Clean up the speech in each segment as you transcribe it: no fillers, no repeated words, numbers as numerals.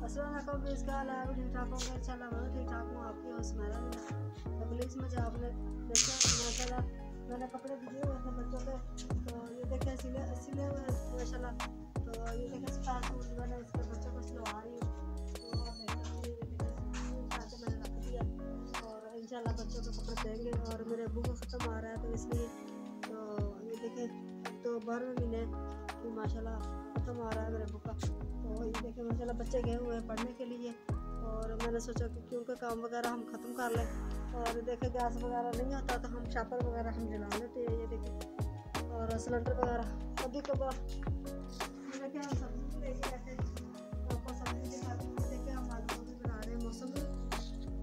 अस्सलामुअलैकुम, इसका हाल है? ठीक ठाक होंगे इंशाल्लाह। मैं ठीक ठाक हूँ। आपकी होस्ट मेरा भी तो प्लीज़ मुझे आपने देखा माशाल्लाह मैंने कपड़े दिए हुए थे बच्चों के, तो ये देखें सिले हुए माशाल्लाह। तो ये देखें स्टार सूट मैंने इसके बच्चों को सिलवा रही हूँ। तो मैंने रख दिया और इंशाल्लाह बच्चों को कपड़े देंगे। और मेरे अब्बू को ख़त्म आ रहा है तो इसलिए तो ये देखें तो 12वें महीने की माशाल्लाह ख़त्म आ रहा है मेरे अब्बू का। तो ये देखें माशाल्लाह बच्चे गए हुए हैं पढ़ने के लिए और मैंने सोचा कि क्योंकि काम वगैरह हम ख़त्म कर लें। और देखें गैस वगैरह नहीं होता तो हम शापर वगैरह हम जला लेते हैं। ये देखें और सिलेंडर वगैरह कभी कभार देखें हम सब्ज़ी भी लेके रहते हैं तो आपको सब्ज़ी दिखाते हैं। देखें हम आलू गोभी बना रहे हैं। मौसम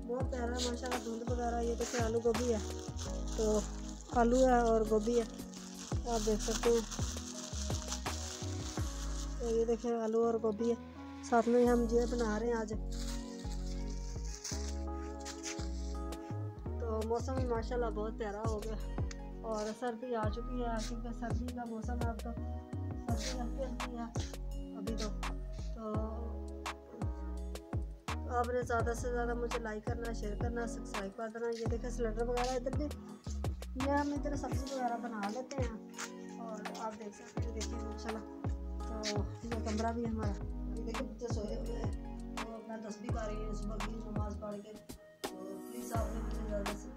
बहुत प्यारा है माशाल्लाह, धुंध वगैरह। ये देखें आलू गोभी है, तो आलू है और गोभी है, आप देख सकते हैं। तो ये देखें आलू और गोभी है, साथ में हम ये बना रहे हैं आज। तो मौसम माशाल्लाह बहुत प्यारा हो गया और सर्दी आ चुकी है क्योंकि सर्दी का मौसम है। अब तो सर्दी हल्की है अभी तो आपने ज़्यादा से ज़्यादा मुझे लाइक करना, शेयर करना, सब्सक्राइब कर देना। ये देखें सिलेंडर वगैरह इधर भी ये हम इधर सब्ज़ी वगैरह बना लेते हैं और आप देख सकते हैं। देखिए माशाल्लाह तो ये कमरा भी हमारा। ये देखिए बच्चे सोए हुए हैं तो मैं तस्बीह पा रही हूँ सुबह की नमाज़ पढ़ के। तो प्लीज़ आपने मुझे ज़्यादा से